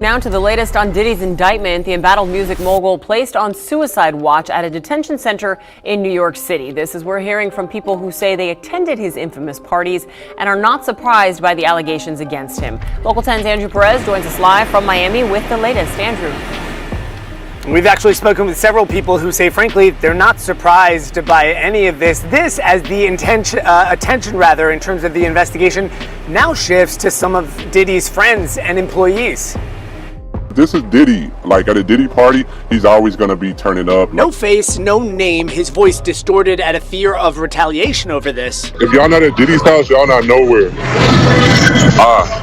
Now to the latest on Diddy's indictment. The embattled music mogul placed on suicide watch at a detention center in New York City. This is we're hearing from people who say they attended his infamous parties and are not surprised by the allegations against him. Local 10's Andrew Perez joins us live from Miami with the latest. Andrew. We've actually spoken with several people who say, frankly, they're not surprised by any of this. This, as the attention in terms of the investigation, now shifts to some of Diddy's friends and employees. This is Diddy. Like at a Diddy party, he's always going to be turning up. No face, no name, his voice distorted at a fear of retaliation over this. If y'all not at Diddy's house, y'all not nowhere.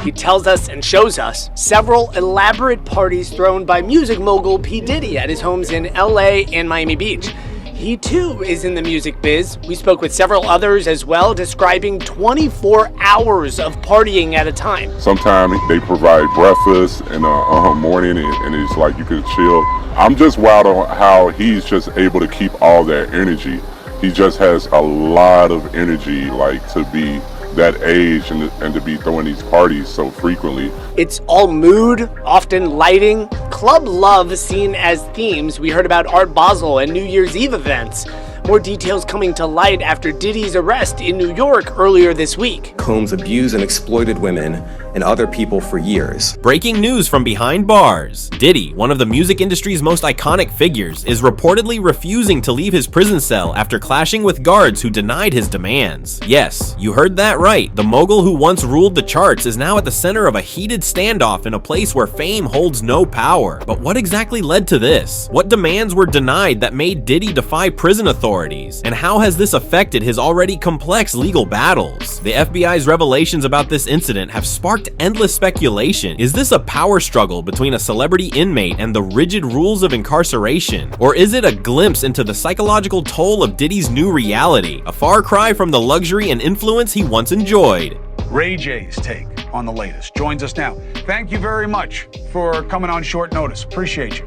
He tells us and shows us several elaborate parties thrown by music mogul P. Diddy at his homes in LA and Miami Beach. He too is in the music biz. We spoke with several others as well, describing 24 hours of partying at a time. Sometimes they provide breakfast in the morning and it's like you could chill. I'm just wild on how he's just able to keep all that energy. He just has a lot of energy, like to be that age and to be throwing these parties so frequently. It's all mood, often lighting, club love seen as themes. We heard about Art Basel and New Year's Eve events. More details coming to light after Diddy's arrest in New York earlier this week. Combs abused and exploited women and other people for years. Breaking news from behind bars. Diddy, one of the music industry's most iconic figures, is reportedly refusing to leave his prison cell after clashing with guards who denied his demands. Yes, you heard that right. The mogul who once ruled the charts is now at the center of a heated standoff in a place where fame holds no power. But what exactly led to this? What demands were denied that made Diddy defy prison authorities? And how has this affected his already complex legal battles? The FBI's revelations about this incident have sparked endless speculation. Is this a power struggle between a celebrity inmate and the rigid rules of incarceration? Or is it a glimpse into the psychological toll of Diddy's new reality, a far cry from the luxury and influence he once enjoyed? Ray J's take on the latest joins us now. Thank you very much for coming on short notice. Appreciate you.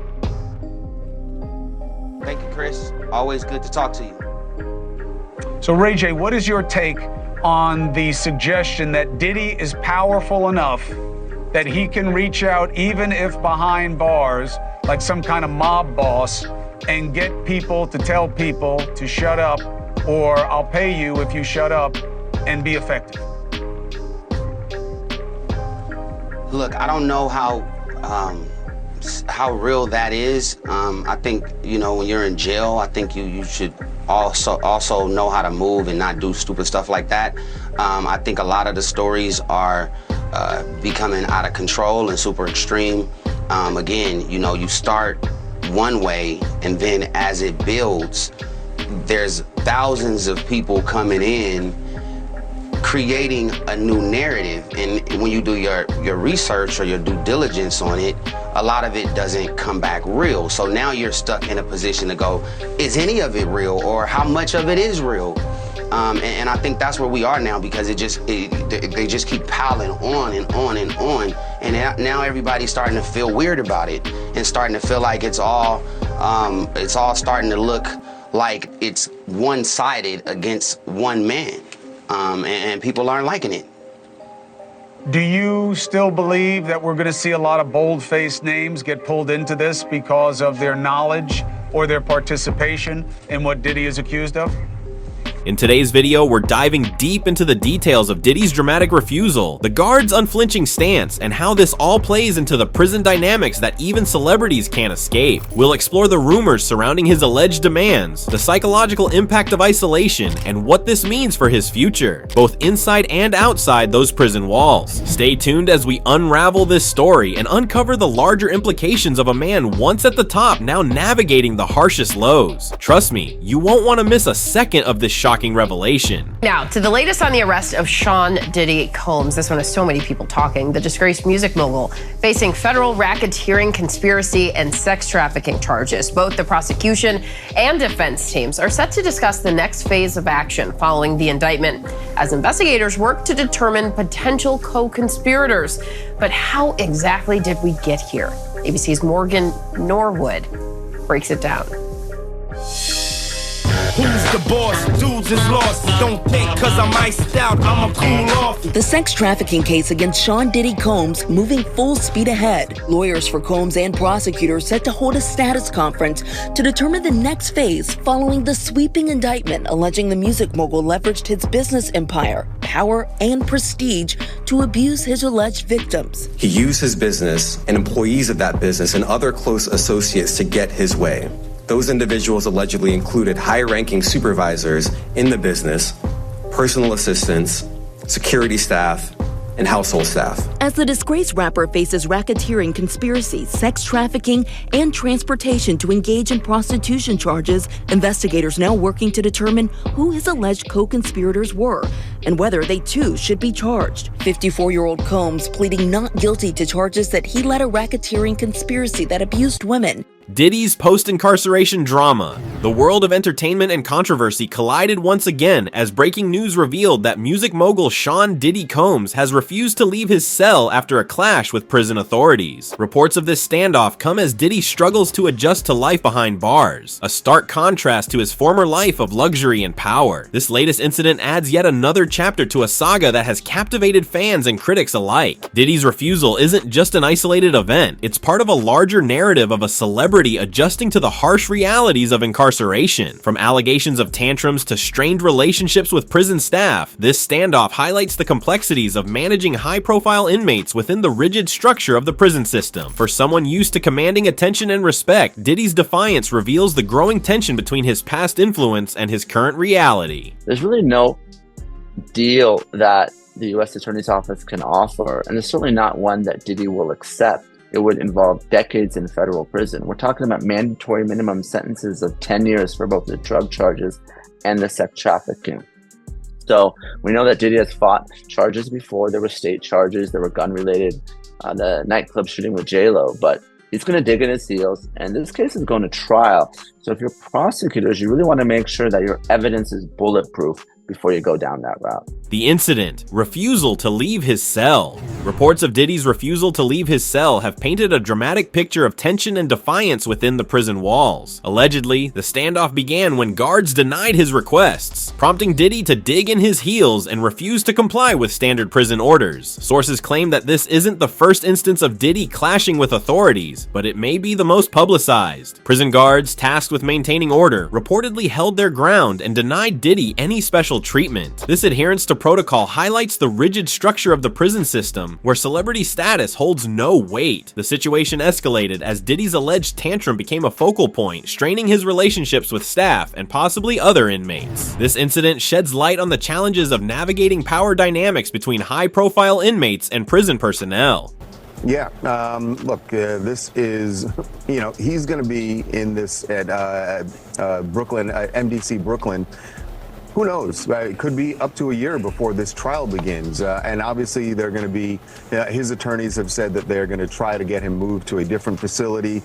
Thank you, Chris. Always good to talk to you. So, Ray J, what is your take on the suggestion that Diddy is powerful enough that he can reach out, even if behind bars, like some kind of mob boss, and get people to tell people to shut up, or I'll pay you if you shut up, and be effective? Look, I don't know how real that is. I think, when you're in jail, I think you should also know how to move and not do stupid stuff like that. I think a lot of the stories are becoming out of control and super extreme. Again, you start one way, and then as it builds, there's thousands of people coming in creating a new narrative, and when you do your research or your due diligence on it, a lot of it doesn't come back real. So now you're stuck in a position to go, is any of it real, or how much of it is real? And I think that's where we are now, because they just keep piling on and on and on, and now everybody's starting to feel weird about it and starting to feel like it's all starting to look like it's one-sided against one man. And people aren't liking it. Do you still believe that we're going to see a lot of bold-faced names get pulled into this because of their knowledge or their participation in what Diddy is accused of? In today's video, we're diving deep into the details of Diddy's dramatic refusal, the guards' unflinching stance, and how this all plays into the prison dynamics that even celebrities can't escape. We'll explore the rumors surrounding his alleged demands, the psychological impact of isolation, and what this means for his future, both inside and outside those prison walls. Stay tuned as we unravel this story and uncover the larger implications of a man once at the top now navigating the harshest lows. Trust me, you won't want to miss a second of this shocking revelation. Now, to the latest on the arrest of Sean Diddy Combs. This one has so many people talking. The disgraced music mogul facing federal racketeering, conspiracy, and sex trafficking charges. Both the prosecution and defense teams are set to discuss the next phase of action following the indictment, as investigators work to determine potential co-conspirators. But how exactly did we get here? ABC's Morgan Norwood breaks it down. Who's the boss? Dudes is lost. Don't think cause I'm iced out, I'ma cool off. The sex trafficking case against Sean Diddy Combs moving full speed ahead. Lawyers for Combs and prosecutors set to hold a status conference to determine the next phase following the sweeping indictment alleging the music mogul leveraged his business empire, power, and prestige to abuse his alleged victims. He used his business and employees of that business and other close associates to get his way. Those individuals allegedly included high-ranking supervisors in the business, personal assistants, security staff, and household staff. As the disgraced rapper faces racketeering conspiracy, sex trafficking, and transportation to engage in prostitution charges, investigators now working to determine who his alleged co-conspirators were and whether they too should be charged. 54-year-old Combs pleading not guilty to charges that he led a racketeering conspiracy that abused women. Diddy's post-incarceration drama. The world of entertainment and controversy collided once again as breaking news revealed that music mogul Sean Diddy Combs has refused to leave his cell after a clash with prison authorities. Reports of this standoff come as Diddy struggles to adjust to life behind bars, a stark contrast to his former life of luxury and power. This latest incident adds yet another chapter to a saga that has captivated fans and critics alike. Diddy's refusal isn't just an isolated event, it's part of a larger narrative of a celebrity adjusting to the harsh realities of incarceration. From allegations of tantrums to strained relationships with prison staff, this standoff highlights the complexities of managing high-profile inmates within the rigid structure of the prison system. For someone used to commanding attention and respect, Diddy's defiance reveals the growing tension between his past influence and his current reality. There's really no deal that the U.S. Attorney's Office can offer, and it's certainly not one that Diddy will accept. It would involve decades in federal prison. We're talking about mandatory minimum sentences of 10 years for both the drug charges and the sex trafficking. So we know that Diddy has fought charges before. There were state charges, there were gun-related, the nightclub shooting with J-Lo, but he's going to dig in his heels, and this case is going to trial. So if you're prosecutors, you really want to make sure that your evidence is bulletproof before you go down that route. The incident, refusal to leave his cell. Reports of Diddy's refusal to leave his cell have painted a dramatic picture of tension and defiance within the prison walls. Allegedly, the standoff began when guards denied his requests, prompting Diddy to dig in his heels and refuse to comply with standard prison orders. Sources claim that this isn't the first instance of Diddy clashing with authorities, but it may be the most publicized. Prison guards tasked with maintaining order reportedly held their ground and denied Diddy any special treatment. This adherence to protocol highlights the rigid structure of the prison system, where celebrity status holds no weight. The situation escalated as Diddy's alleged tantrum became a focal point, straining his relationships with staff and possibly other inmates. This incident sheds light on the challenges of navigating power dynamics between high-profile inmates and prison personnel. Yeah, look, this is, he's going to be in this at Brooklyn, MDC Brooklyn. Who knows? It could be up to a year before this trial begins. And obviously, they're going to be, his attorneys have said that they're going to try to get him moved to a different facility.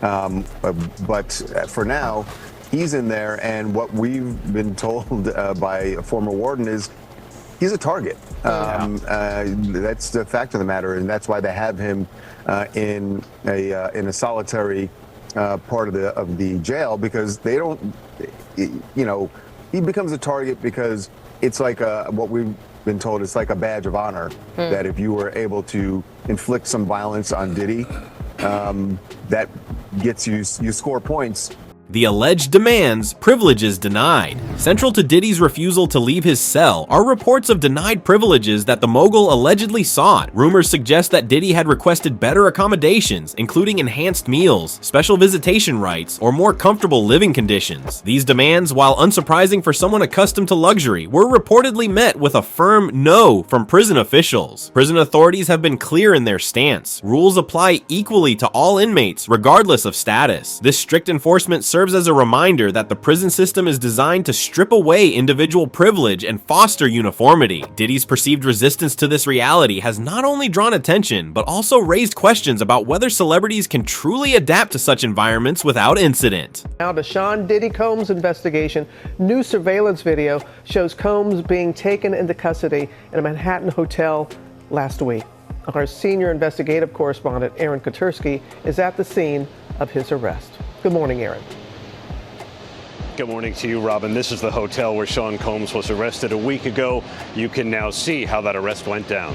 But for now, he's in there. And what we've been told by a former warden is he's a target. That's the fact of the matter. And that's why they have him in a solitary part of the jail, because they don't, he becomes a target because it's like what we've been told, it's like a badge of honor that if you were able to inflict some violence on Diddy, that gets you score points. The alleged demands, privileges denied. Central to Diddy's refusal to leave his cell are reports of denied privileges that the mogul allegedly sought. Rumors suggest that Diddy had requested better accommodations, including enhanced meals, special visitation rights, or more comfortable living conditions. These demands, while unsurprising for someone accustomed to luxury, were reportedly met with a firm no from prison officials. Prison authorities have been clear in their stance. Rules apply equally to all inmates, regardless of status. This strict enforcement serves as a reminder that the prison system is designed to strip away individual privilege and foster uniformity. Diddy's perceived resistance to this reality has not only drawn attention, but also raised questions about whether celebrities can truly adapt to such environments without incident. Now to Sean Diddy Combs' investigation. New surveillance video shows Combs being taken into custody in a Manhattan hotel last week. Our senior investigative correspondent, Aaron Kotursky, is at the scene of his arrest. Good morning, Aaron. Good morning to you, Robin. This is the hotel where Sean Combs was arrested a week ago. You can now see how that arrest went down.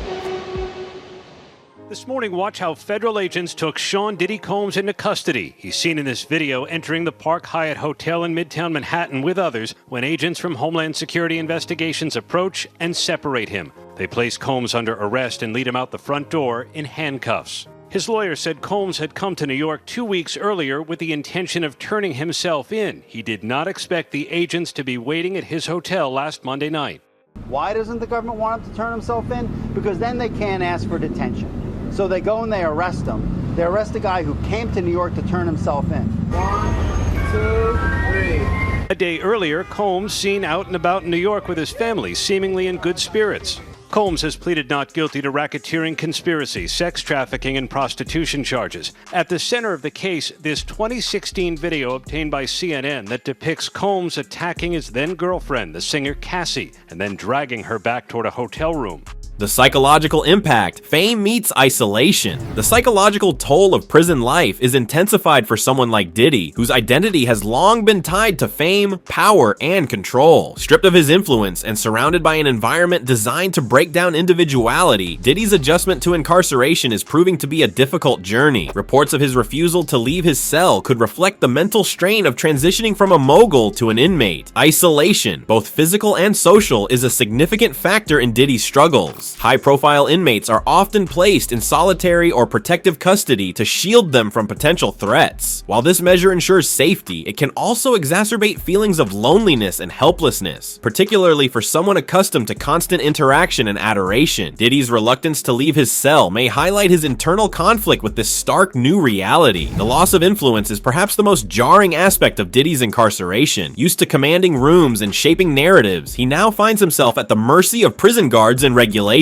This morning, watch how federal agents took Sean Diddy Combs into custody. He's seen in this video entering the Park Hyatt Hotel in Midtown Manhattan with others when agents from Homeland Security Investigations approach and separate him. They place Combs under arrest and lead him out the front door in handcuffs. His lawyer said Combs had come to New York 2 weeks earlier with the intention of turning himself in. He did not expect the agents to be waiting at his hotel last Monday night. Why doesn't the government want him to turn himself in? Because then they can't ask for detention. So they go and they arrest him. They arrest a guy who came to New York to turn himself in. 1, 2, 3. A day earlier, Combs seen out and about in New York with his family, seemingly in good spirits. Combs has pleaded not guilty to racketeering, conspiracy, sex trafficking, and prostitution charges. At the center of the case, this 2016 video obtained by CNN that depicts Combs attacking his then-girlfriend, the singer Cassie, and then dragging her back toward a hotel room. The psychological impact. Fame meets isolation. The psychological toll of prison life is intensified for someone like Diddy, whose identity has long been tied to fame, power, and control. Stripped of his influence and surrounded by an environment designed to break down individuality, Diddy's adjustment to incarceration is proving to be a difficult journey. Reports of his refusal to leave his cell could reflect the mental strain of transitioning from a mogul to an inmate. Isolation, both physical and social, is a significant factor in Diddy's struggles. High-profile inmates are often placed in solitary or protective custody to shield them from potential threats. While this measure ensures safety, it can also exacerbate feelings of loneliness and helplessness, particularly for someone accustomed to constant interaction and adoration. Diddy's reluctance to leave his cell may highlight his internal conflict with this stark new reality. The loss of influence is perhaps the most jarring aspect of Diddy's incarceration. Used to commanding rooms and shaping narratives, he now finds himself at the mercy of prison guards and regulations.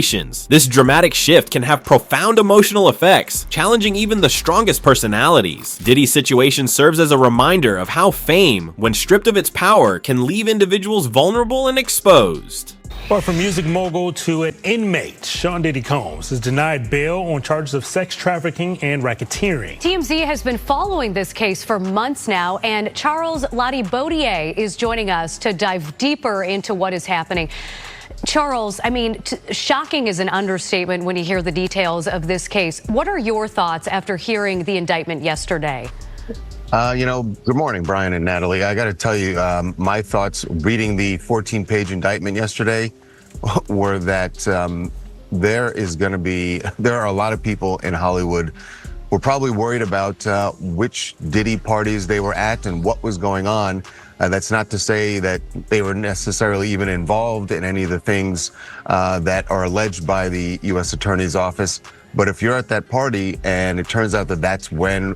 This dramatic shift can have profound emotional effects, challenging even the strongest personalities. Diddy's situation serves as a reminder of how fame, when stripped of its power, can leave individuals vulnerable and exposed. But from music mogul to an inmate, Sean Diddy Combs is denied bail on charges of sex trafficking and racketeering. TMZ has been following this case for months now, and Charles Latibaudier is joining us to dive deeper into what is happening. Charles, I mean, shocking is an understatement when you hear the details of this case. What are your thoughts after hearing the indictment yesterday? Good morning, Brian and Natalie. I got to tell you, my thoughts reading the 14-page indictment yesterday were that there are a lot of people in Hollywood who are probably worried about which Diddy parties they were at and what was going on. That's not to say that they were necessarily even involved in any of the things that are alleged by the U.S. Attorney's Office. But if you're at that party and it turns out that that's when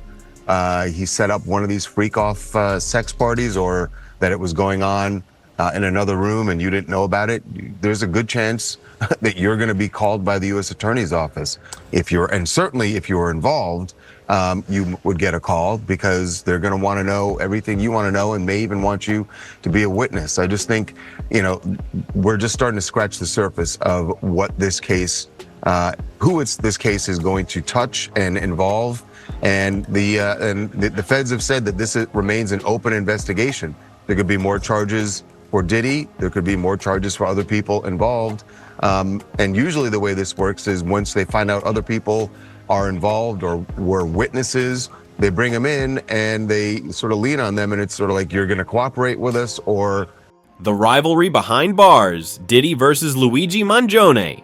he set up one of these freak-off sex parties, or that it was going on in another room and you didn't know about it, there's a good chance that you're going to be called by the U.S. Attorney's Office. And certainly if you were involved, you would get a call because they're going to want to know everything you want to know and may even want you to be a witness. I just think, we're just starting to scratch the surface of what this case, this case is going to touch and involve. And the feds have said that this remains an open investigation. There could be more charges for Diddy. There could be more charges for other people involved. And usually the way this works is once they find out other people are involved or were witnesses, they bring them in and they sort of lean on them, and it's sort of like, you're going to cooperate with us or... The rivalry behind bars, Diddy versus Luigi Mangione.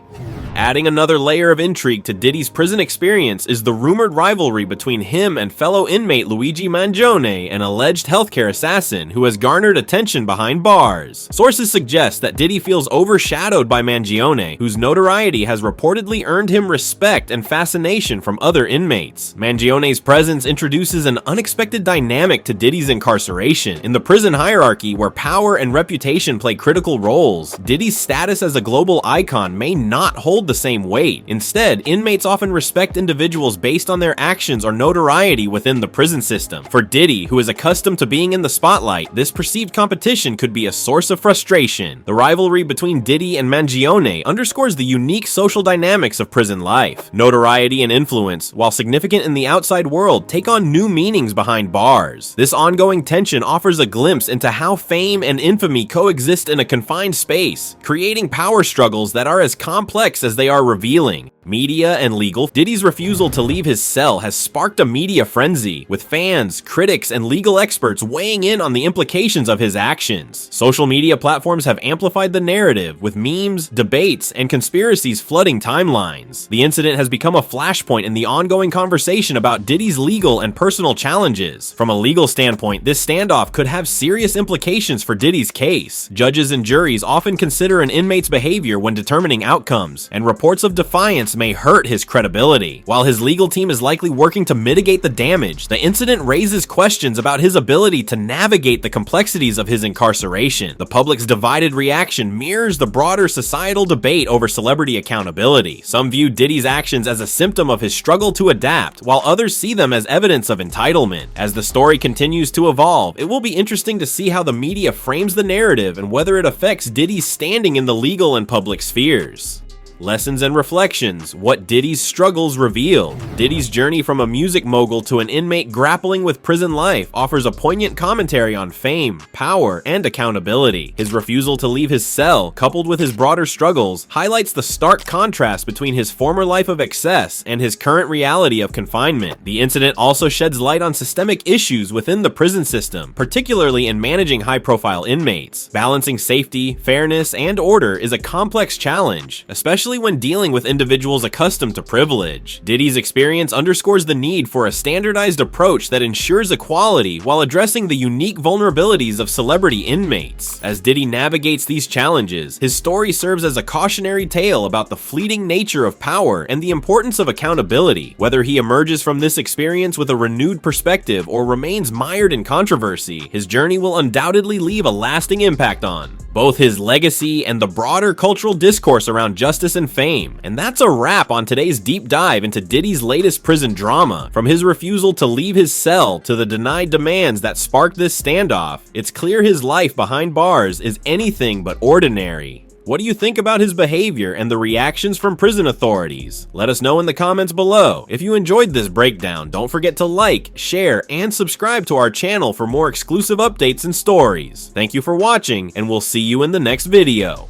Adding another layer of intrigue to Diddy's prison experience is the rumored rivalry between him and fellow inmate Luigi Mangione, an alleged healthcare assassin who has garnered attention behind bars. Sources suggest that Diddy feels overshadowed by Mangione, whose notoriety has reportedly earned him respect and fascination from other inmates. Mangione's presence introduces an unexpected dynamic to Diddy's incarceration. In the prison hierarchy, where power and reputation play critical roles, Diddy's status as a global icon may not hold hold the same weight. Instead, inmates often respect individuals based on their actions or notoriety within the prison system. For Diddy, who is accustomed to being in the spotlight, this perceived competition could be a source of frustration. The rivalry between Diddy and Mangione underscores the unique social dynamics of prison life. Notoriety and influence, while significant in the outside world, take on new meanings behind bars. This ongoing tension offers a glimpse into how fame and infamy coexist in a confined space, creating power struggles that are as complex as they are revealing. Media and legal. Diddy's refusal to leave his cell has sparked a media frenzy, with fans, critics, and legal experts weighing in on the implications of his actions. Social media platforms have amplified the narrative, with memes, debates, and conspiracies flooding timelines. The incident has become a flashpoint in the ongoing conversation about Diddy's legal and personal challenges. From a legal standpoint, this standoff could have serious implications for Diddy's case. Judges and juries often consider an inmate's behavior when determining outcomes, and reports of defiance may hurt his credibility. While his legal team is likely working to mitigate the damage, the incident raises questions about his ability to navigate the complexities of his incarceration. The public's divided reaction mirrors the broader societal debate over celebrity accountability. Some view Diddy's actions as a symptom of his struggle to adapt, while others see them as evidence of entitlement. As the story continues to evolve, it will be interesting to see how the media frames the narrative and whether it affects Diddy's standing in the legal and public spheres. Lessons and reflections. What Diddy's struggles reveal. Diddy's journey from a music mogul to an inmate grappling with prison life offers a poignant commentary on fame, power, and accountability. His refusal to leave his cell, coupled with his broader struggles, highlights the stark contrast between his former life of excess and his current reality of confinement. The incident also sheds light on systemic issues within the prison system, particularly in managing high-profile inmates. Balancing safety, fairness, and order is a complex challenge, especially when dealing with individuals accustomed to privilege. Diddy's experience underscores the need for a standardized approach that ensures equality while addressing the unique vulnerabilities of celebrity inmates. As Diddy navigates these challenges, his story serves as a cautionary tale about the fleeting nature of power and the importance of accountability. Whether he emerges from this experience with a renewed perspective or remains mired in controversy, his journey will undoubtedly leave a lasting impact on both his legacy and the broader cultural discourse around justice and fame. And that's a wrap on today's deep dive into Diddy's latest prison drama. From his refusal to leave his cell to the denied demands that sparked this standoff, it's clear his life behind bars is anything but ordinary. What do you think about his behavior and the reactions from prison authorities? Let us know in the comments below. If you enjoyed this breakdown, don't forget to like, share, and subscribe to our channel for more exclusive updates and stories. Thank you for watching, and we'll see you in the next video.